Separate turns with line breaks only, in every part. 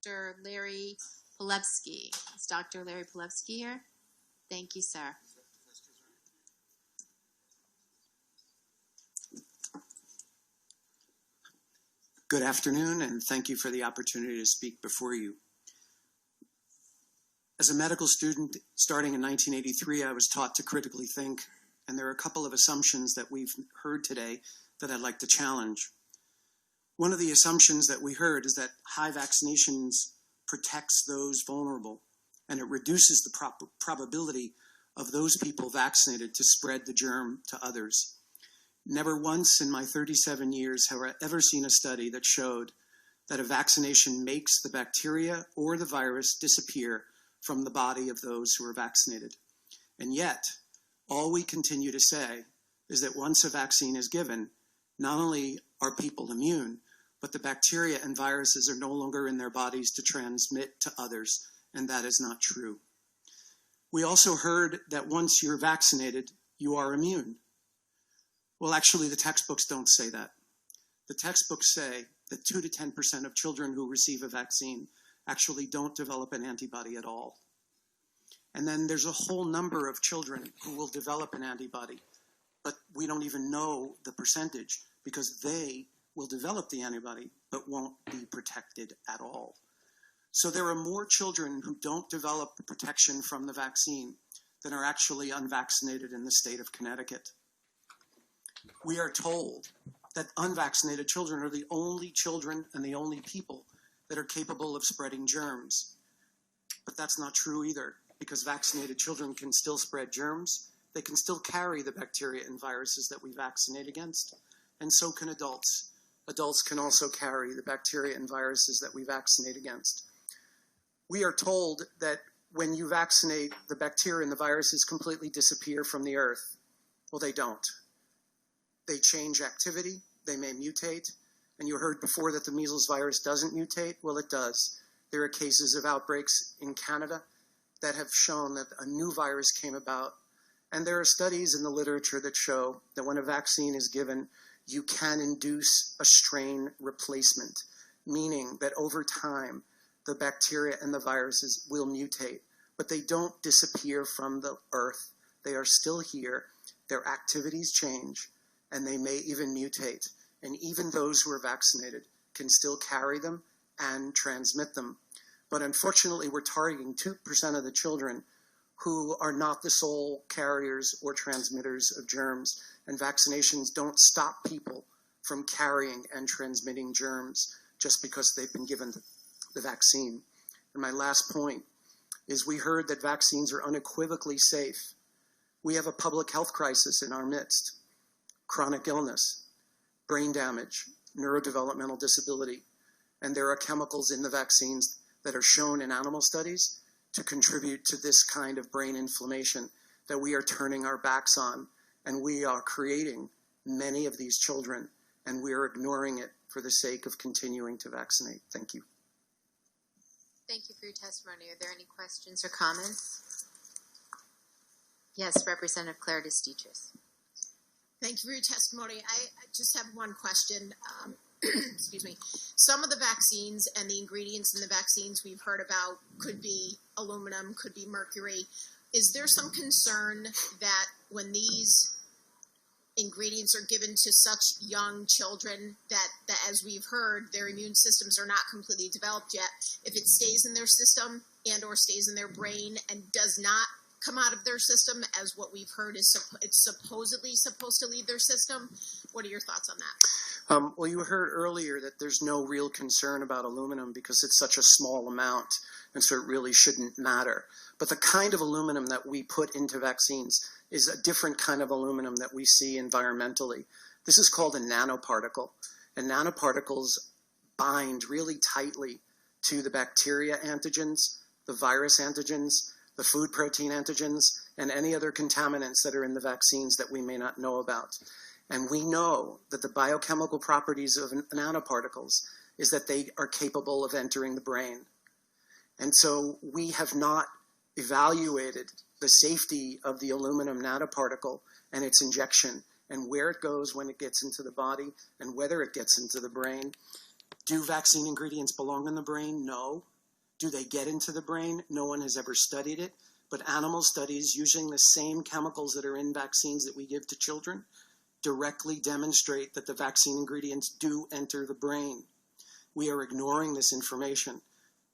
Dr. Larry Pilevsky. Is Dr. Larry Pilevsky here? Thank you, sir.
Good afternoon, and thank you for the opportunity to speak before you. As a medical student starting in 1983, I was taught to critically think, and there are a couple of assumptions that we've heard today that I'd like to challenge. One of the assumptions that we heard is that high vaccinations protects those vulnerable, and it reduces the probability of those people vaccinated to spread the germ to others. Never once in my 37 years have I ever seen a study that showed that a vaccination makes the bacteria or the virus disappear from the body of those who are vaccinated. And yet, all we continue to say is that once a vaccine is given, not only are people immune, but the bacteria and viruses are no longer in their bodies to transmit to others, and that is not true. We also heard that once you're vaccinated, you are immune. Well, actually, the textbooks don't say that. The textbooks say that 2 to 10% of children who receive a vaccine actually don't develop an antibody at all. And then there's a whole number of children who will develop an antibody, but we don't even know the percentage because they will develop the antibody but won't be protected at all. So there are more children who don't develop the protection from the vaccine than are actually unvaccinated in the state of Connecticut. We are told that unvaccinated children are the only children and the only people that are capable of spreading germs. But that's not true either, because vaccinated children can still spread germs. They can still carry the bacteria and viruses that we vaccinate against, and so can adults. Adults can also carry the bacteria and viruses that we vaccinate against. We are told that when you vaccinate, the bacteria and the viruses completely disappear from the earth. Well, they don't. They change activity, they may mutate, and you heard before that the measles virus doesn't mutate. Well, it does. There are cases of outbreaks in Canada that have shown that a new virus came about, and there are studies in the literature that show that when a vaccine is given, you can induce a strain replacement, meaning that over time, the bacteria and the viruses will mutate, but they don't disappear from the earth. They are still here, their activities change, and they may even mutate. And even those who are vaccinated can still carry them and transmit them. But unfortunately, we're targeting 2% of the children who are not the sole carriers or transmitters of germs. And vaccinations don't stop people from carrying and transmitting germs just because they've been given the vaccine. And my last point is we heard that vaccines are unequivocally safe. We have a public health crisis in our midst. Chronic illness, brain damage, neurodevelopmental disability, and there are chemicals in the vaccines that are shown in animal studies to contribute to this kind of brain inflammation that we are turning our backs on, and we are creating many of these children, and we are ignoring it for the sake of continuing to vaccinate. Thank you.
Thank you for your testimony. Are there any questions or comments? Yes, Representative Claire DeStitris.
Thank you for your testimony. I just have one question. Excuse me. Some of the vaccines and the ingredients in the vaccines we've heard about could be aluminum, could be mercury. Is there some concern that when these ingredients are given to such young children that as we've heard, their immune systems are not completely developed yet, if it stays in their system and or stays in their brain and does not come out of their system, as what we've heard is it's supposedly supposed to leave their system? What are your thoughts on that?
Well, you heard earlier that there's no real concern about aluminum because it's such a small amount, and so it really shouldn't matter. But the kind of aluminum that we put into vaccines is a different kind of aluminum that we see environmentally. This is called a nanoparticle, and nanoparticles bind really tightly to the bacteria antigens, the virus antigens, the food protein antigens, and any other contaminants that are in the vaccines that we may not know about. And we know that the biochemical properties of nanoparticles is that they are capable of entering the brain. And so we have not evaluated the safety of the aluminum nanoparticle and its injection and where it goes when it gets into the body and whether it gets into the brain. Do vaccine ingredients belong in the brain? No. Do they get into the brain? No one has ever studied it, but animal studies using the same chemicals that are in vaccines that we give to children directly demonstrate that the vaccine ingredients do enter the brain. We are ignoring this information.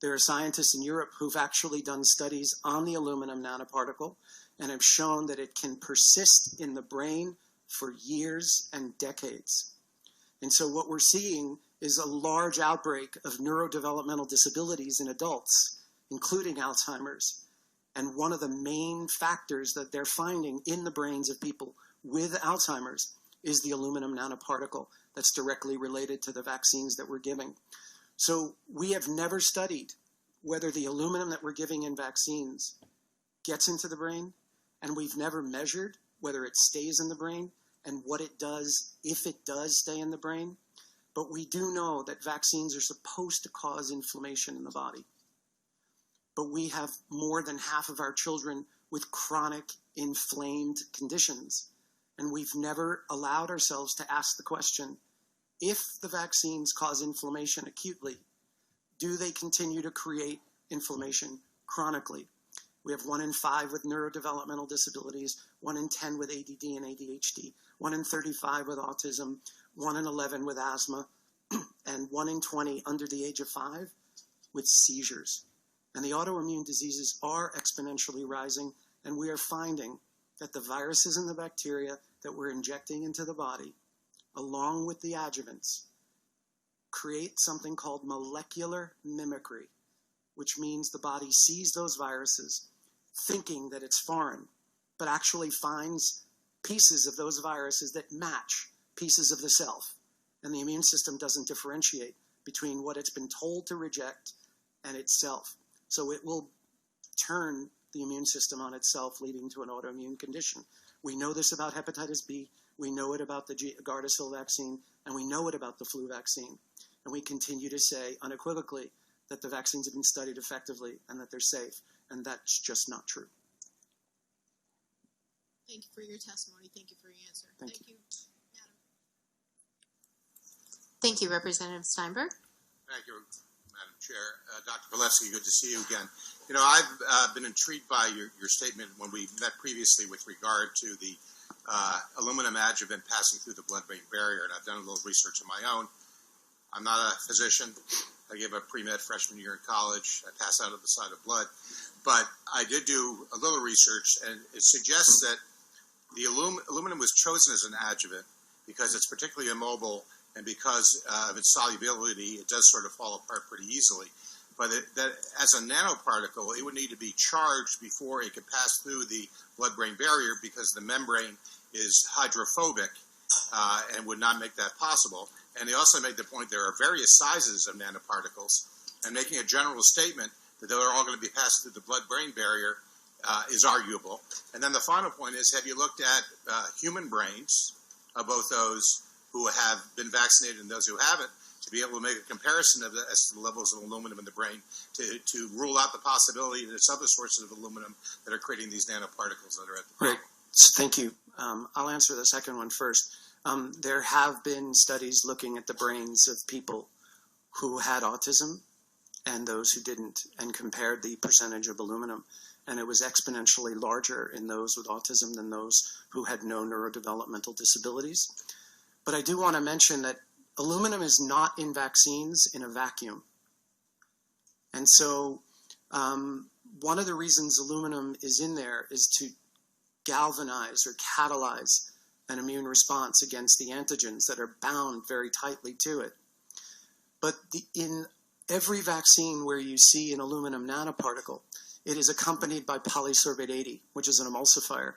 There are scientists in Europe who've actually done studies on the aluminum nanoparticle and have shown that it can persist in the brain for years and decades. And so what we're seeing is a large outbreak of neurodevelopmental disabilities in adults, including Alzheimer's. And one of the main factors that they're finding in the brains of people with Alzheimer's is the aluminum nanoparticle that's directly related to the vaccines that we're giving. So we have never studied whether the aluminum that we're giving in vaccines gets into the brain, and we've never measured whether it stays in the brain and what it does if it does stay in the brain. But we do know that vaccines are supposed to cause inflammation in the body. But we have more than half of our children with chronic inflamed conditions. And we've never allowed ourselves to ask the question, if the vaccines cause inflammation acutely, do they continue to create inflammation chronically? We have 1 in 5 with neurodevelopmental disabilities, 1 in 10 with ADD and ADHD, 1 in 35 with autism, 1 in 11 with asthma, and 1 in 20 under the age of 5 with seizures. And the autoimmune diseases are exponentially rising, and we are finding that the viruses and the bacteria that we're injecting into the body, along with the adjuvants, create something called molecular mimicry, which means the body sees those viruses thinking that it's foreign, but actually finds pieces of those viruses that match pieces of the self. And the immune system doesn't differentiate between what it's been told to reject and itself. So it will turn the immune system on itself, leading to an autoimmune condition. We know this about hepatitis B, we know it about the Gardasil vaccine, and we know it about the flu vaccine. And we continue to say unequivocally that the vaccines have been studied effectively and that they're safe, and that's just not true.
Thank you for your testimony. Thank you for your answer.
Thank you.
Madam.
Thank you, Representative Steinberg.
Thank you, Madam Chair. Dr. Valevsky, good to see you again. You know, I've been intrigued by your statement when we met previously with regard to the aluminum adjuvant passing through the blood-brain barrier, and I've done a little research of my own. I'm not a physician. I gave a pre-med freshman year in college. I passed out of the side of blood. But I did do a little research, and it suggests that the aluminum was chosen as an adjuvant because it's particularly immobile, and because of its solubility, it does sort of fall apart pretty easily. But that as a nanoparticle, it would need to be charged before it could pass through the blood-brain barrier because the membrane is hydrophobic and would not make that possible. And they also made the point there are various sizes of nanoparticles, and making a general statement that they're all going to be passed through the blood-brain barrier is arguable. And then the final point is, have you looked at human brains of both those who have been vaccinated and those who haven't, to be able to make a comparison of as to the levels of aluminum in the brain to rule out the possibility that it's other sources of aluminum that are creating these nanoparticles that are at the brain?
Right. Thank you. I'll answer the second one first. There have been studies looking at the brains of people who had autism and those who didn't, and compared the percentage of aluminum. And it was exponentially larger in those with autism than those who had no neurodevelopmental disabilities. But I do want to mention that aluminum is not in vaccines in a vacuum. And so one of the reasons aluminum is in there is to galvanize or catalyze an immune response against the antigens that are bound very tightly to it. But in every vaccine where you see an aluminum nanoparticle, it is accompanied by polysorbate 80, which is an emulsifier.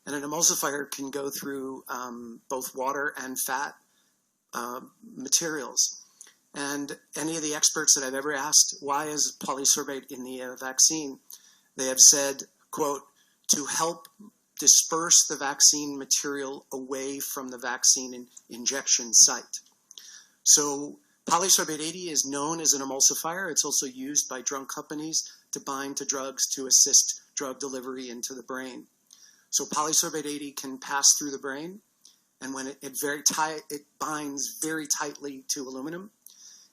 And an emulsifier can go through both water and fat materials. And any of the experts that I've ever asked, why is polysorbate in the vaccine, they have said, quote, to help disperse the vaccine material away from the vaccine injection site. So polysorbate 80 is known as an emulsifier. It's also used by drug companies to bind to drugs to assist drug delivery into the brain. So polysorbate 80 can pass through the brain, and when it binds very tightly to aluminum.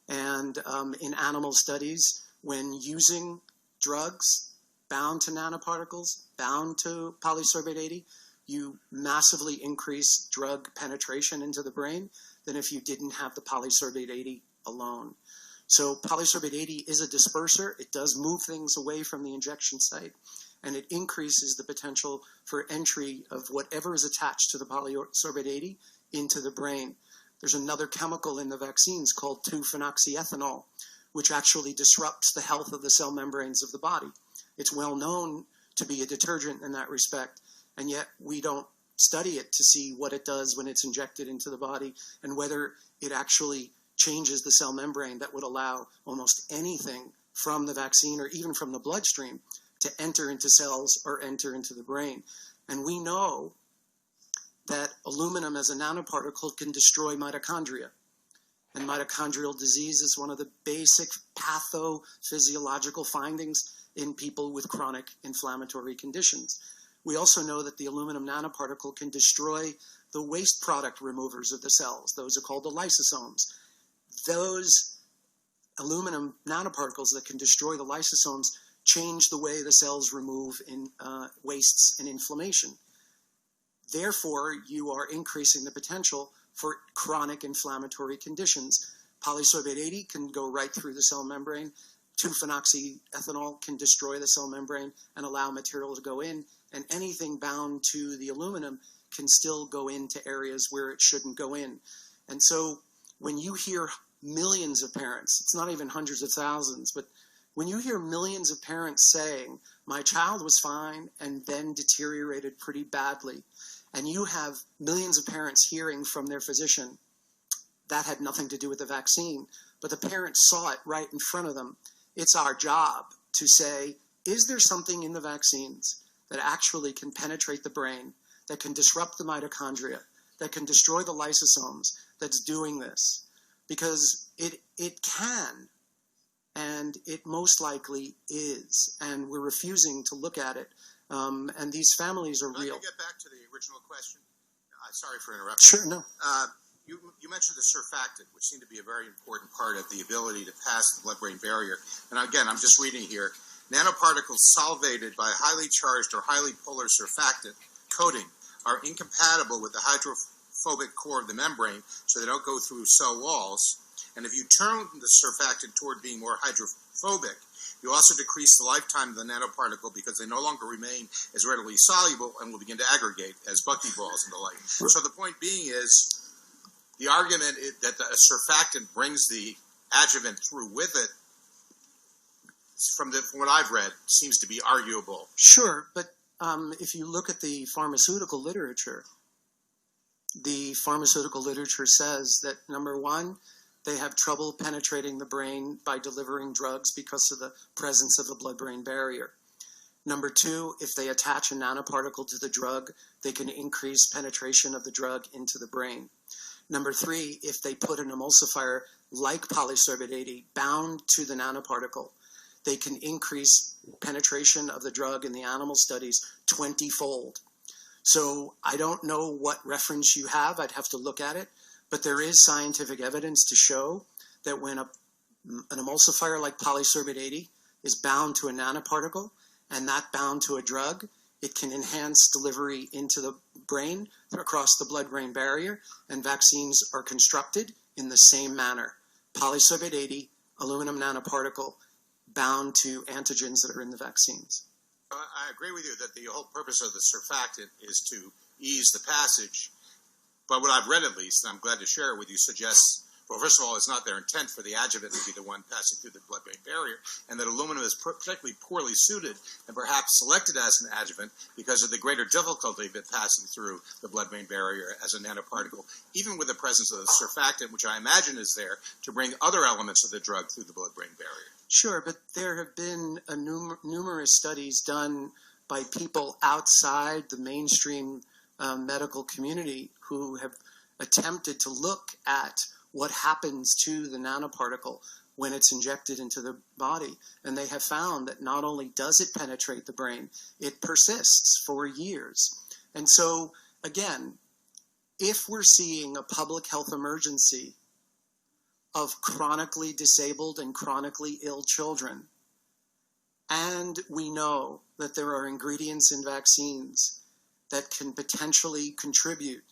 And in animal studies, when using drugs bound to nanoparticles, bound to polysorbate 80, you massively increase drug penetration into the brain than if you didn't have the polysorbate 80 alone. So polysorbate 80 is a disperser. It does move things away from the injection site, and it increases the potential for entry of whatever is attached to the polysorbate 80 into the brain. There's another chemical in the vaccines called 2-phenoxyethanol, which actually disrupts the health of the cell membranes of the body. It's well known to be a detergent in that respect, and yet we don't study it to see what it does when it's injected into the body and whether it actually changes the cell membrane that would allow almost anything from the vaccine or even from the bloodstream to enter into cells or enter into the brain. And we know that aluminum as a nanoparticle can destroy mitochondria. And mitochondrial disease is one of the basic pathophysiological findings in people with chronic inflammatory conditions. We also know that the aluminum nanoparticle can destroy the waste product removers of the cells. Those are called the lysosomes. Those aluminum nanoparticles that can destroy the lysosomes change the way the cells remove wastes and inflammation. Therefore, you are increasing the potential for chronic inflammatory conditions. Polysorbate 80 can go right through the cell membrane. 2-phenoxyethanol can destroy the cell membrane and allow material to go in, and anything bound to the aluminum can still go into areas where it shouldn't go in. And so when you hear millions of parents, it's not even hundreds of thousands, but when you hear millions of parents saying, my child was fine and then deteriorated pretty badly, and you have millions of parents hearing from their physician, that had nothing to do with the vaccine, but the parents saw it right in front of them. It's our job to say, is there something in the vaccines that actually can penetrate the brain, that can disrupt the mitochondria, that can destroy the lysosomes, that's doing this? Because it can, and it most likely is, and we're refusing to look at it. And these families are real.
Can I get back to the original question? Sorry for interrupting.
Sure, no.
You mentioned the surfactant, which seemed to be a very important part of the ability to pass the blood-brain barrier. And again, I'm just reading here. Nanoparticles solvated by highly charged or highly polar surfactant coating are incompatible with the hydrophobic core of the membrane, so they don't go through cell walls. And if you turn the surfactant toward being more hydrophobic, you also decrease the lifetime of the nanoparticle because they no longer remain as readily soluble and will begin to aggregate as buckyballs and the like. So the point being is, the argument is that a surfactant brings the adjuvant through with it, from what I've read, seems to be arguable.
Sure, but if you look at the pharmaceutical literature says that, number one, they have trouble penetrating the brain by delivering drugs because of the presence of the blood-brain barrier. Number two, if they attach a nanoparticle to the drug, they can increase penetration of the drug into the brain. Number three, if they put an emulsifier like polysorbate 80 bound to the nanoparticle, they can increase penetration of the drug in the animal studies 20-fold. So I don't know what reference you have. I'd have to look at it. But there is scientific evidence to show that when an emulsifier like polysorbate 80 is bound to a nanoparticle and that bound to a drug, it can enhance delivery into the brain across the blood-brain barrier, and vaccines are constructed in the same manner. Polysorbate 80, aluminum nanoparticle, bound to antigens that are in the vaccines.
I agree with you that the whole purpose of the surfactant is to ease the passage. But what I've read, at least, and I'm glad to share it with you, suggests, well, first of all, it's not their intent for the adjuvant to be the one passing through the blood-brain barrier, and that aluminum is particularly poorly suited and perhaps selected as an adjuvant because of the greater difficulty of it passing through the blood-brain barrier as a nanoparticle, even with the presence of the surfactant, which I imagine is there to bring other elements of the drug through the blood-brain barrier.
Sure, but there have been numerous studies done by people outside the mainstream medical community who have attempted to look at what happens to the nanoparticle when it's injected into the body. And they have found that not only does it penetrate the brain, it persists for years. And so, again, if we're seeing a public health emergency of chronically disabled and chronically ill children, and we know that there are ingredients in vaccines that can potentially contribute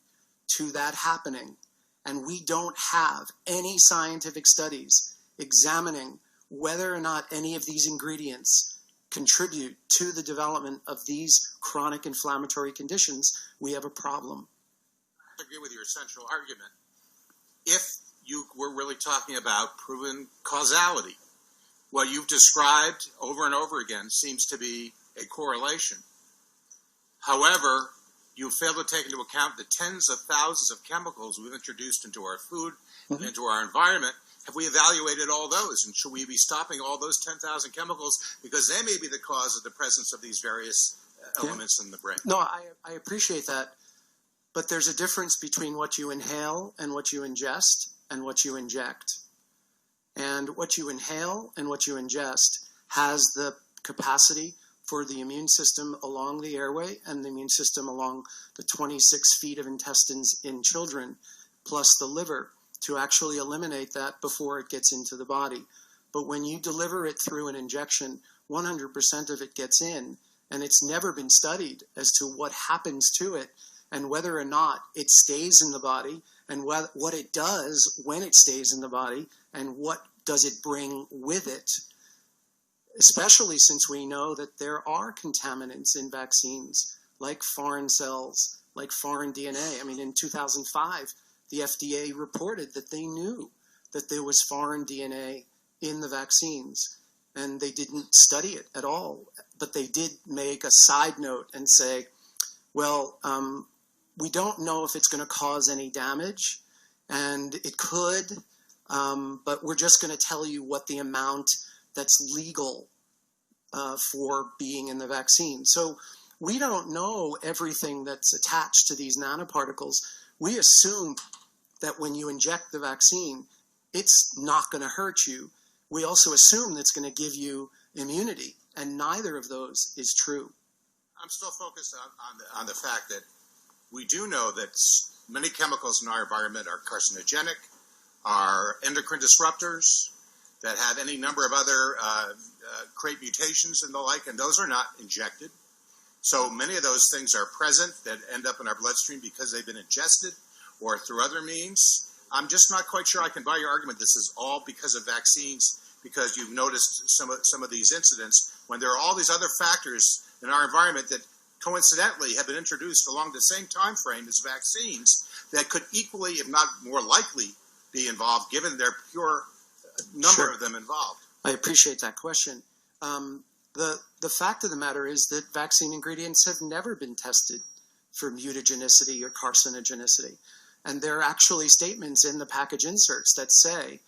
to that happening, and we don't have any scientific studies examining whether or not any of these ingredients contribute to the development of these chronic inflammatory conditions, we have a problem.
I agree with your central argument. If you were really talking about proven causality, what you've described over and over again seems to be a correlation. However, you fail to take into account the tens of thousands of chemicals we've introduced into our food and into our environment. Have we evaluated all those? And should we be stopping all those 10,000 chemicals because they may be the cause of the presence of these various elements in the brain?
No, I appreciate that. But there's a difference between what you inhale and what you ingest and what you inject. And what you inhale and what you ingest has the capacity for the immune system along the airway and the immune system along the 26 feet of intestines in children, plus the liver, to actually eliminate that before it gets into the body. But when you deliver it through an injection, 100% of it gets in, and it's never been studied as to what happens to it and whether or not it stays in the body, and what it does when it stays in the body, and what does it bring with it, especially since we know that there are contaminants in vaccines, like foreign cells, like foreign DNA. I mean, in 2005, the FDA reported that they knew that there was foreign DNA in the vaccines, and they didn't study it at all. But they did make a side note and say, well, we don't know if it's going to cause any damage, and it could, but we're just going to tell you what the amount that's legal for being in the vaccine. So we don't know everything that's attached to these nanoparticles. We assume that when you inject the vaccine, it's not going to hurt you. We also assume that it's going to give you immunity, and neither of those is true.
I'm still focused on the fact that we do know that many chemicals in our environment are carcinogenic, are endocrine disruptors, that have any number of other create mutations and the like, and those are not injected. So many of those things are present that end up in our bloodstream because they've been ingested or through other means. I'm just not quite sure I can buy your argument this is all because of vaccines, because you've noticed some of these incidents when there are all these other factors in our environment that coincidentally have been introduced along the same time frame as vaccines that could equally, if not more likely, be involved given their pure number of them involved.
I appreciate that question. The fact of the matter is that vaccine ingredients have never been tested for mutagenicity or carcinogenicity. And there are actually statements in the package inserts that say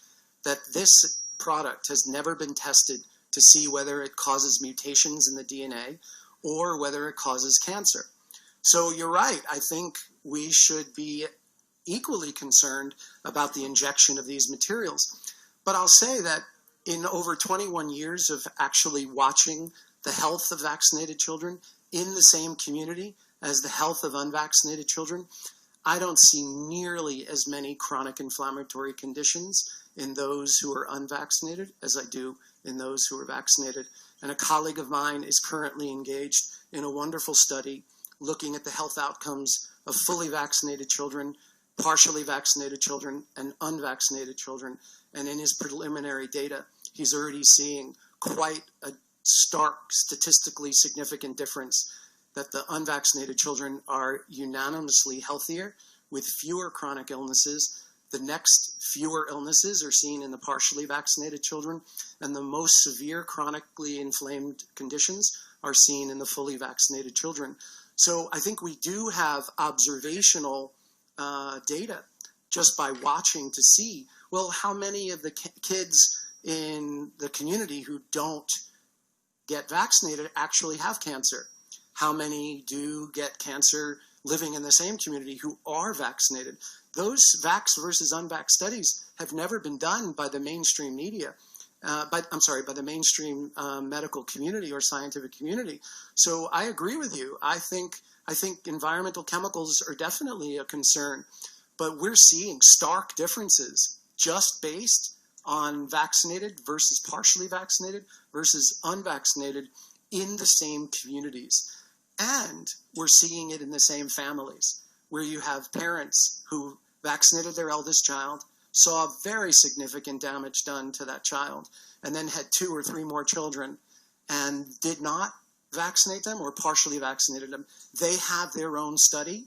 that this product has never been tested to see whether it causes mutations in the DNA or whether it causes cancer. So you're right. I think we should be equally concerned about the injection of these materials. But I'll say that in over 21 years of actually watching the health of vaccinated children in the same community as the health of unvaccinated children, I don't see nearly as many chronic inflammatory conditions in those who are unvaccinated as I do in those who are vaccinated. And a colleague of mine is currently engaged in a wonderful study looking at the health outcomes of fully vaccinated children, partially vaccinated children, and unvaccinated children. And in his preliminary data, he's already seeing quite a stark, statistically significant difference that the unvaccinated children are unanimously healthier with fewer chronic illnesses. The next fewer illnesses are seen in the partially vaccinated children, and the most severe chronically inflamed conditions are seen in the fully vaccinated children. So I think we do have observational data just by watching to see, well, how many of the kids in the community who don't get vaccinated actually have cancer? How many do get cancer living in the same community who are vaccinated? Those vax versus unvax studies have never been done by the mainstream media, by the mainstream medical community or scientific community. So I agree with you. I think environmental chemicals are definitely a concern, but we're seeing stark differences just based on vaccinated versus partially vaccinated versus unvaccinated in the same communities. And we're seeing it in the same families, where you have parents who vaccinated their eldest child, saw very significant damage done to that child, and then had 2 or 3 more children and did not vaccinate them or partially vaccinated them. They have their own study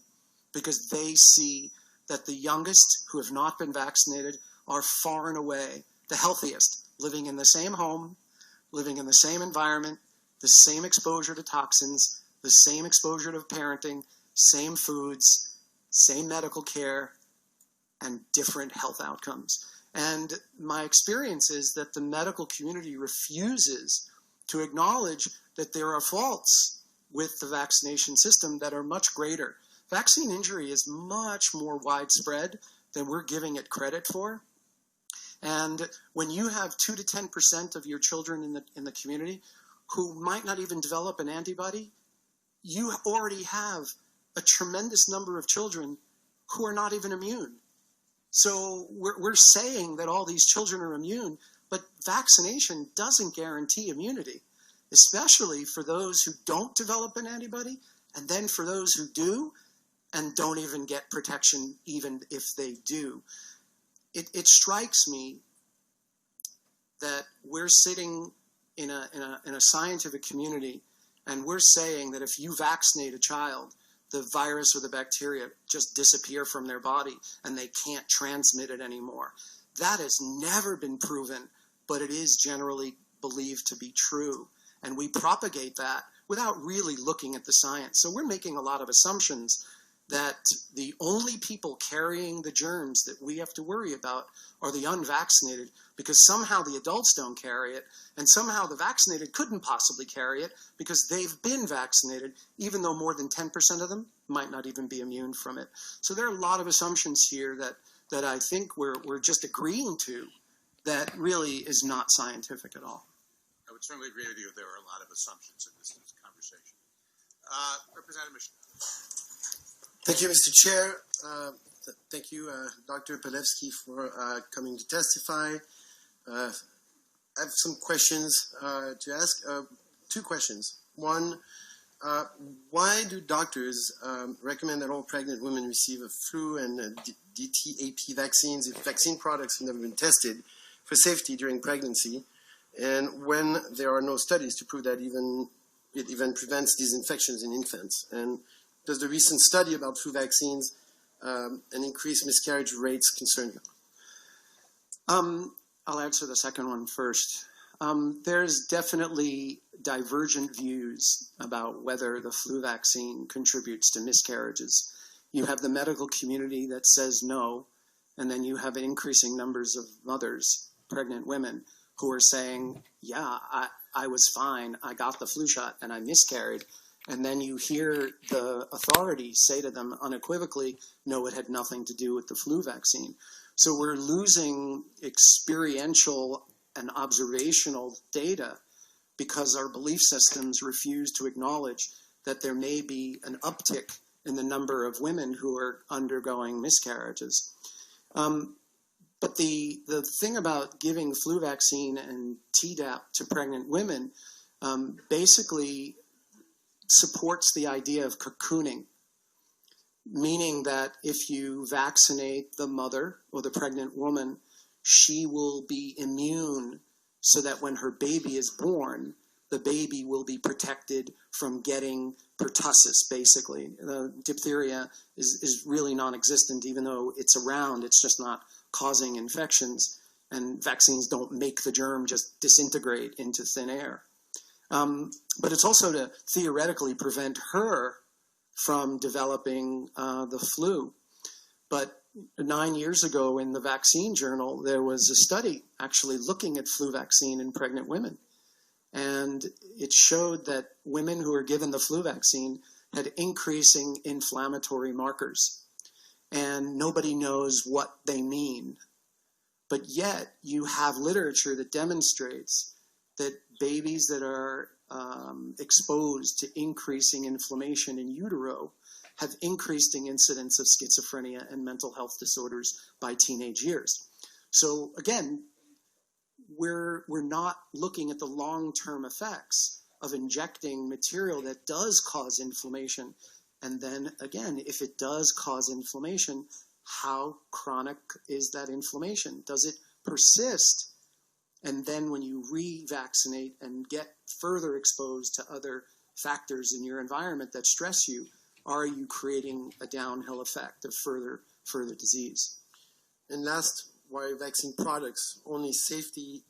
because they see that the youngest who have not been vaccinated are far and away the healthiest, living in the same home, living in the same environment, the same exposure to toxins, the same exposure to parenting, same foods, same medical care, and different health outcomes. And my experience is that the medical community refuses to acknowledge that there are faults with the vaccination system that are much greater. Vaccine injury is much more widespread than we're giving it credit for. And when you have 2 to 10% of your children in the community who might not even develop an antibody, you already have a tremendous number of children who are not even immune. So we're saying that all these children are immune, but vaccination doesn't guarantee immunity, especially for those who don't develop an antibody, and then for those who do and don't even get protection even if they do. It strikes me that we're sitting in a scientific community and we're saying that if you vaccinate a child, the virus or the bacteria just disappear from their body and they can't transmit it anymore. That has never been proven, but it is generally believed to be true. And we propagate that without really looking at the science. So we're making a lot of assumptions that the only people carrying the germs that we have to worry about are the unvaccinated, because somehow the adults don't carry it, and somehow the vaccinated couldn't possibly carry it because they've been vaccinated, even though more than 10% of them might not even be immune from it. So there are a lot of assumptions here that I think we're just agreeing to that really is not scientific at all.
I would certainly agree with you. There are a lot of assumptions in this conversation. Representative Michel.
Thank you, Mr. Chair. Thank you, Dr. Palevsky, for coming to testify. I have some questions to ask. 2 questions. One, why do doctors recommend that all pregnant women receive a flu and DTaP vaccines if vaccine products have never been tested for safety during pregnancy, and when there are no studies to prove that it even prevents these infections in infants? And does the recent study about flu vaccines and increased miscarriage rates concern you?
I'll answer the second one first. There's definitely divergent views about whether the flu vaccine contributes to miscarriages. You have the medical community that says no, and then you have increasing numbers of mothers, pregnant women, who are saying, yeah, I was fine, I got the flu shot, and I miscarried. And then you hear the authorities say to them unequivocally, no, it had nothing to do with the flu vaccine. So we're losing experiential and observational data because our belief systems refuse to acknowledge that there may be an uptick in the number of women who are undergoing miscarriages. But the thing about giving flu vaccine and Tdap to pregnant women basically supports the idea of cocooning, meaning that if you vaccinate the mother or the pregnant woman, she will be immune so that when her baby is born, the baby will be protected from getting pertussis, basically. Diphtheria is really non-existent, even though it's around, it's just not causing infections, and vaccines don't make the germ just disintegrate into thin air. But it's also to theoretically prevent her from developing the flu. But 9 years ago in the Vaccine Journal, there was a study actually looking at flu vaccine in pregnant women. And it showed that women who were given the flu vaccine had increasing inflammatory markers. And nobody knows what they mean. But yet you have literature that demonstrates that babies that are exposed to increasing inflammation in utero have increasing incidence of schizophrenia and mental health disorders by teenage years. So again, we're not looking at the long-term effects of injecting material that does cause inflammation. And then again, if it does cause inflammation, how chronic is that inflammation? Does it persist? And then when you re-vaccinate and get further exposed to other factors in your environment that stress you, are you creating a downhill effect of further disease?
And last, why vaccine products only safety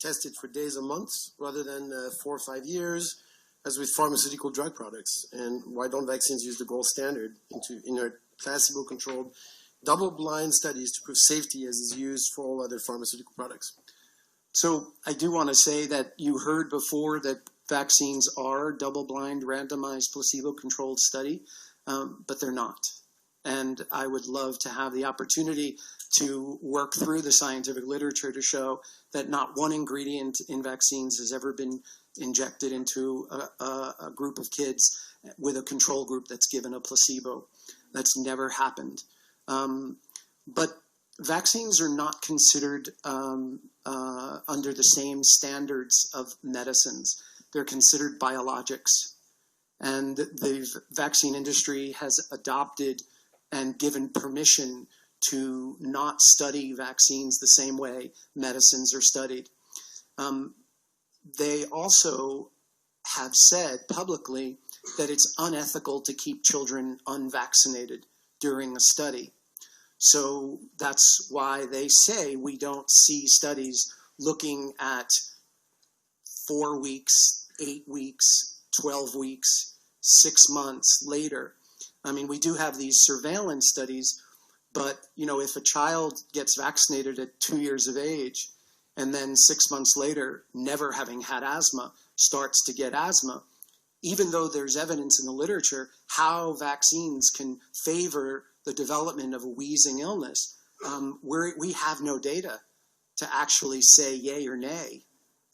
tested for days or months rather than 4 or 5 years, as with pharmaceutical drug products? And why don't vaccines use the gold standard in a placebo-controlled double-blind studies to prove safety as is used for all other pharmaceutical products?
So I do want to say that you heard before that vaccines are double-blind, randomized, placebo-controlled study, but they're not. And I would love to have the opportunity to work through the scientific literature to show that not one ingredient in vaccines has ever been injected into a group of kids with a control group that's given a placebo. That's never happened. But vaccines are not considered under the same standards of medicines. They're considered biologics. And the vaccine industry has adopted and given permission to not study vaccines the same way medicines are studied. They also have said publicly that it's unethical to keep children unvaccinated during a study. So that's why they say we don't see studies looking at 4 weeks, 8 weeks, 12 weeks, 6 months later. I mean, we do have these surveillance studies, but, you know, if a child gets vaccinated at 2 years of age and then 6 months later, never having had asthma, starts to get asthma, even though there's evidence in the literature how vaccines can favor the development of a wheezing illness, we have no data to actually say yay or nay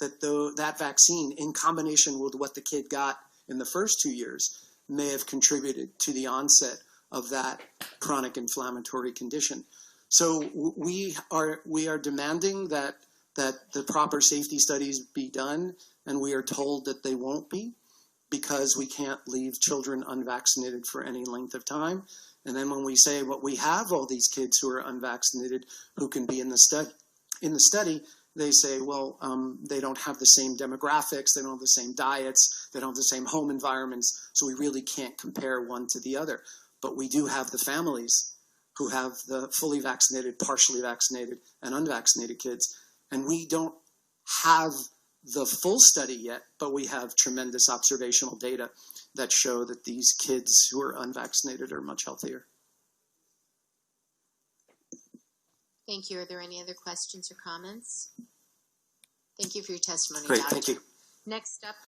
that that vaccine, in combination with what the kid got in the first 2 years, may have contributed to the onset of that chronic inflammatory condition. So we are demanding that the proper safety studies be done, and we are told that they won't be because we can't leave children unvaccinated for any length of time. And then when we say, well, we have all these kids who are unvaccinated who can be in the study, they say, well, they don't have the same demographics, they don't have the same diets, they don't have the same home environments, so we really can't compare one to the other. But we do have the families who have the fully vaccinated, partially vaccinated, and unvaccinated kids. And we don't have the full study yet, but we have tremendous observational data that show that these kids who are unvaccinated are much healthier.
Thank you. Are there any other questions or comments? Thank you for your testimony,
Great,
Doctor.
thank you.
Next up.